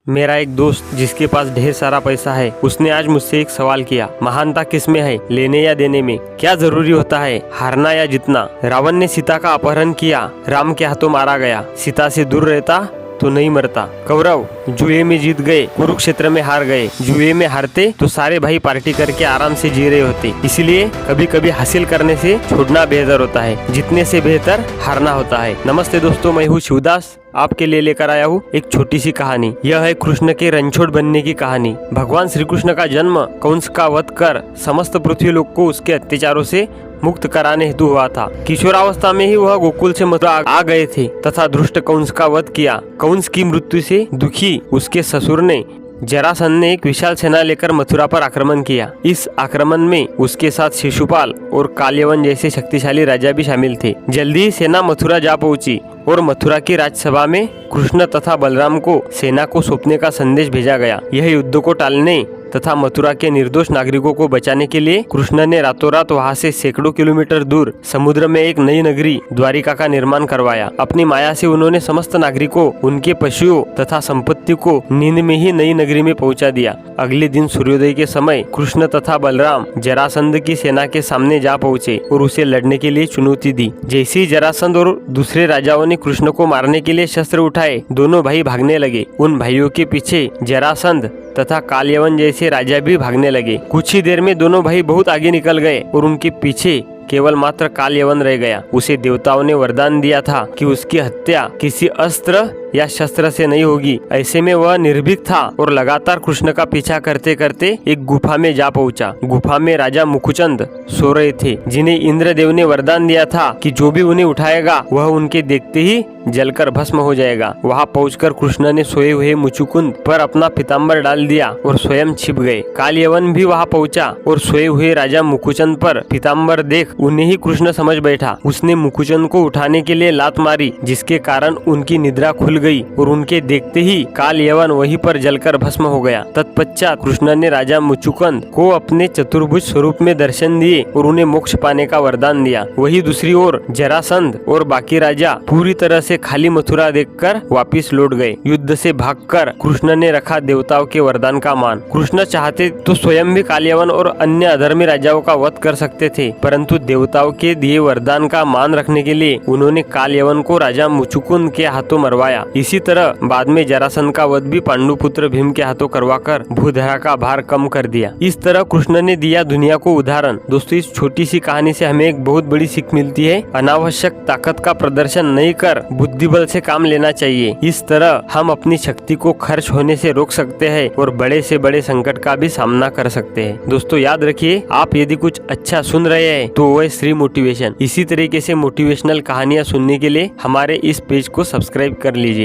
मेरा एक दोस्त जिसके पास ढेर सारा पैसा है, उसने आज मुझसे एक सवाल किया, महानता किसमें है, लेने या देने में? क्या जरूरी होता है, हारना या जीतना? रावण ने सीता का अपहरण किया, राम के हाथों मारा गया। सीता से दूर रहता तो नहीं मरता। कौरव जुए में जीत गए, कुरुक्षेत्र में हार गए। जुए में हारते तो सारे भाई पार्टी करके आराम से जी रहे होते। इसलिए कभी कभी हासिल करने से छोड़ना बेहतर होता है, जीतने से बेहतर हारना होता है। नमस्ते दोस्तों, मैं हूँ शिवदास, आपके लिए लेकर आया हूँ एक छोटी सी कहानी। यह है कृष्ण के रणछोड़ बनने की कहानी। भगवान श्री कृष्ण का जन्म कंस का वध कर समस्त पृथ्वी लोक को उसके अत्याचारों से मुक्त कराने हेतु हुआ था। किशोरावस्था में ही वह गोकुल से मथुरा आ गए थे तथा दुष्ट कंस का वध किया। कंस की मृत्यु से दुखी उसके ससुर ने जरासंध ने एक विशाल सेना लेकर मथुरा पर आक्रमण किया। इस आक्रमण में उसके साथ शिशुपाल और काल्यवन जैसे शक्तिशाली राजा भी शामिल थे। जल्दी ही सेना मथुरा जा पहुंची और मथुरा की राजसभा में कृष्ण तथा बलराम को सेना को सौंपने का संदेश भेजा गया। यह युद्ध को टालने तथा मथुरा के निर्दोष नागरिकों को बचाने के लिए कृष्ण ने रातों रात वहाँ से सैकड़ों किलोमीटर दूर समुद्र में एक नई नगरी द्वारिका का निर्माण करवाया। अपनी माया से उन्होंने समस्त नागरिकों, उनके पशुओं तथा संपत्ति को नींद में ही नई नगरी में पहुंचा दिया। अगले दिन सूर्योदय के समय कृष्ण तथा बलराम जरासंध की सेना के सामने जा पहुंचे और उसे लड़ने के लिए चुनौती दी। जैसे ही जरासंध और दूसरे राजाओं ने कृष्ण को मारने के लिए शस्त्र उठाए, दोनों भाई भागने लगे। उन भाइयों के पीछे जरासंध तथा काल्यवन जैसे राजा भी भागने लगे। कुछ ही देर में दोनों भाई बहुत आगे निकल गए और उनके पीछे केवल मात्र काल्यवन रह गया। उसे देवताओं ने वरदान दिया था कि उसकी हत्या किसी अस्त्र या शस्त्र से नहीं होगी। ऐसे में वह निर्भीक था और लगातार कृष्ण का पीछा करते करते एक गुफा में जा पहुंचा। गुफा में राजा मुकुचंद सो रहे थे, जिन्हें इंद्रदेव ने वरदान दिया था कि जो भी उन्हें उठाएगा वह उनके देखते ही जलकर भस्म हो जाएगा। वहां पहुंचकर कृष्ण ने सोए हुए मुचुकुंद पर अपना पीताम्बर डाल दिया और स्वयं छिप गए। काल्यवन भी वहां पहुंचा और सोए हुए राजा मुकुचंद पर पीताम्बर देख उन्हें ही कृष्ण समझ बैठा। उसने मुकुचंद को उठाने के लिए लात मारी, जिसके कारण उनकी निद्रा खुल गई और उनके देखते ही काल्यवन वहीं पर जलकर भस्म हो गया। तत्पश्चात कृष्ण ने राजा मुचुकुंद को अपने चतुर्भुज स्वरूप में दर्शन दिए और उन्हें मोक्ष पाने का वरदान दिया। वही दूसरी ओर जरासंध और बाकी राजा पूरी तरह से खाली मथुरा देखकर वापिस लौट गए। युद्ध से भागकर कृष्ण ने रखा देवताओं के वरदान का मान। कृष्ण चाहते तो स्वयं भी काल्यवन और अन्य अधर्मी राजाओं का वध कर सकते थे, परंतु देवताओं के दिए वरदान का मान रखने के लिए उन्होंने काल्यवन को राजा मुचुकुंद के हाथों मरवाया। इसी तरह बाद में जरासंध का वध भी पांडुपुत्र भीम के हाथों करवाकर भूधरा का भार कम कर दिया। इस तरह कृष्ण ने दिया दुनिया को उदाहरण। दोस्तों, इस छोटी सी कहानी से हमें एक बहुत बड़ी सीख मिलती है। अनावश्यक ताकत का प्रदर्शन नहीं कर बुद्धिबल से काम लेना चाहिए। इस तरह हम अपनी शक्ति को खर्च होने से रोक सकते हैं और बड़े से बड़े संकट का भी सामना कर सकते हैं। दोस्तों, याद रखिए, आप यदि कुछ अच्छा सुन रहे हैं तो वह श्री मोटिवेशन। इसी तरीके से मोटिवेशनल कहानियाँ सुनने के लिए हमारे इस पेज को सब्सक्राइब कर लीजिए।